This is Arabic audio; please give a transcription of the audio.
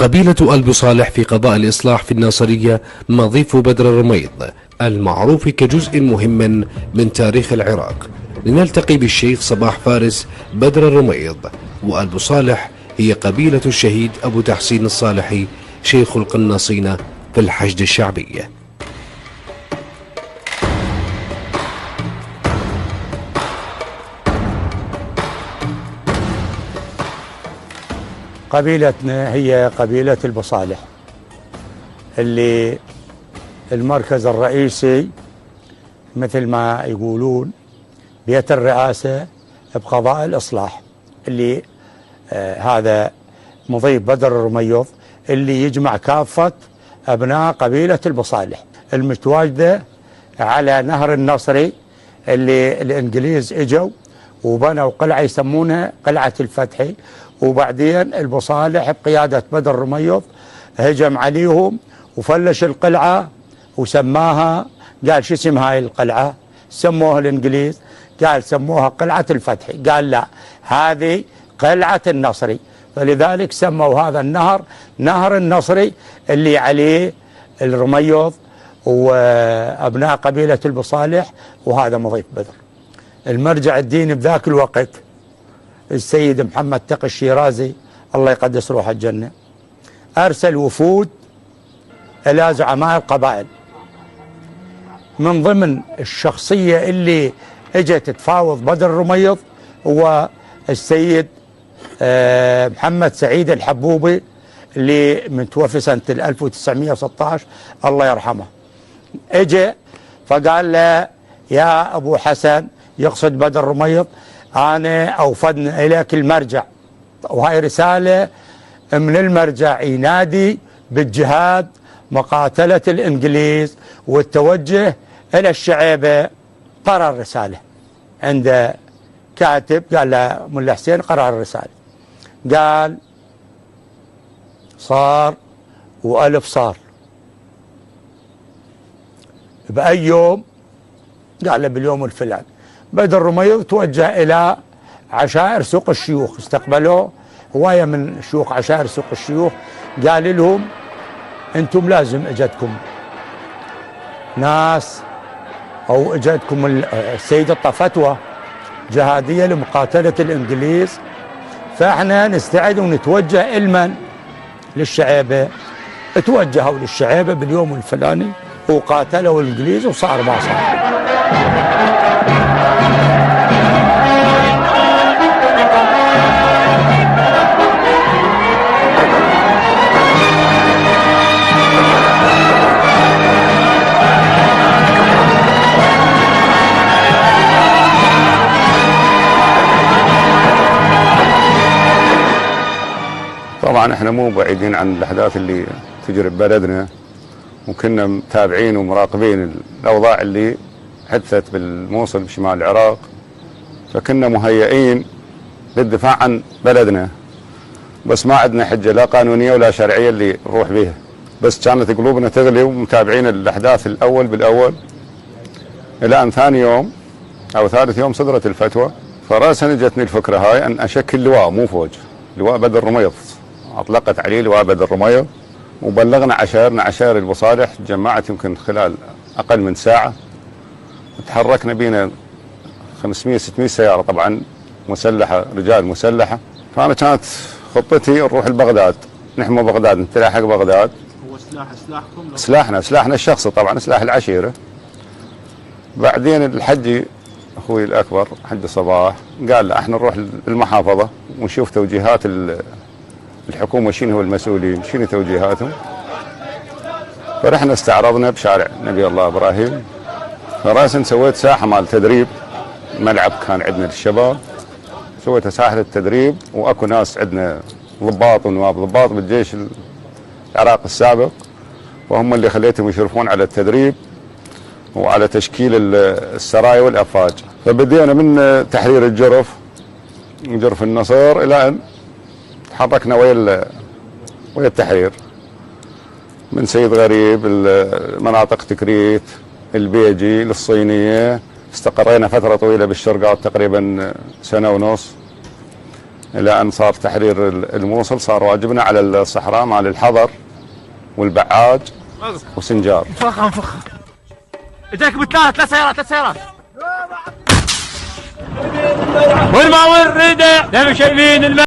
قبيلة ألب صالح في قضاء الإصلاح في الناصرية مضيف بدر الرميض المعروف كجزء مهم من تاريخ العراق. لنلتقي بالشيخ صباح فارس بدر الرميض. وألب صالح هي قبيلة الشهيد أبو تحسين الصالحي شيخ القناصين في الحشد الشعبي. قبيلتنا هي قبيلة البصالح اللي المركز الرئيسي مثل ما يقولون بيت الرئاسة بقضاء الإصلاح، اللي هذا مضيف بدر الرميض اللي يجمع كافة أبناء قبيلة البصالح المتواجدة على نهر النصري، اللي الإنجليز إجوا وبنوا قلعة يسمونها قلعة الفتحي، وبعدين البصالح بقيادة بدر الرميض هجم عليهم وفلش القلعة وسماها، قال شو اسم هاي القلعة؟ سموها الإنجليز، قال سموها قلعة الفتحي، قال لا هذه قلعة النصري، فلذلك سموا هذا النهر نهر النصري اللي عليه الرميض وأبناء قبيلة البصالح، وهذا مضيف بدر. المرجع الديني بذاك الوقت السيد محمد تقي الشيرازي الله يقدس روح الجنة أرسل وفود إلى زعماء القبائل. من ضمن الشخصية اللي اجت تفاوض بدر الرميض هو السيد محمد سعيد الحبوبي اللي متوفي سنة 1916 الله يرحمه. اجى فقال له يا أبو حسن، يقصد بدر الرميض، أنا أوفدنا إليك المرجع، وهي رسالة من المرجع ينادي بالجهاد مقاتلة الإنجليز والتوجه إلى الشعيبة. قرأ الرسالة عند كاتب قال له ملا حسين، قرأ الرسالة قال صار وألف صار بأي يوم؟ قال له باليوم الفلاني. بدر الرميض توجه إلى عشائر سوق الشيوخ، استقبلوه هواية من شيوخ عشائر سوق الشيوخ، قال لهم أنتم لازم اجتكم ناس أو اجتكم السيد فتوى جهادية لمقاتلة الإنجليز، فإحنا نستعد ونتوجه إلمن للشعيبة. توجهوا للشعيبة باليوم الفلاني وقاتلوا الإنجليز وصار ما صار. طبعا احنا مو بعيدين عن الاحداث اللي تجري ببلدنا، وكنا متابعين ومراقبين الاوضاع اللي حدثت بالموصل بشمال العراق، فكنا مهيئين للدفاع عن بلدنا، بس ما عندنا حجه لا قانونيه ولا شرعيه اللي نروح بها، بس كانت قلوبنا تغلي ومتابعين الاحداث الاول بالاول، الى ان ثاني يوم او ثالث يوم صدرت الفتوى. فراسا جتني الفكره هاي ان اشكل لواء مو فوج، لواء بدر الرميض، اطلقت عليه لواء بدر الرميض، وبلغنا عشائر البصالح، جمعت يمكن خلال اقل من ساعه، تحركنا بينا 500 600 سياره طبعا مسلحه، رجال مسلحه. فانا كانت خطتي نروح لبغداد، نحمي بغداد، نتلاحق بغداد. هو سلاحكم؟ سلاحنا الشخصي طبعا، سلاح العشيره. بعدين الحجي اخوي الاكبر حج صباح قال لا احنا نروح المحافظه ونشوف توجيهات الحكومه، شنو هو المسؤولين، شنو توجيهاتهم. فرحنا استعرضنا بشارع نبي الله ابراهيم، فراسا سويت ساحه مال تدريب، ملعب كان عندنا للشباب، سويت ساحه التدريب، واكو ناس عندنا ضباط ونواب ضباط بالجيش العراق السابق، وهم اللي خليتهم يشرفون على التدريب وعلى تشكيل السرايا والافواج. فبدينا من تحرير جرف النصر الى ان تحركنا ويا التحرير، من سيد غريب، مناطق تكريت، البيجي، للصينيه. استقرينا فتره طويله بالشرقات تقريبا سنه ونص، إلى أن صار تحرير الموصل، صار واجبنا على الصحراء مال الحضر والبعاج وسنجار. فخم اجاك ب3 سيارات والماء والردع دم شايفين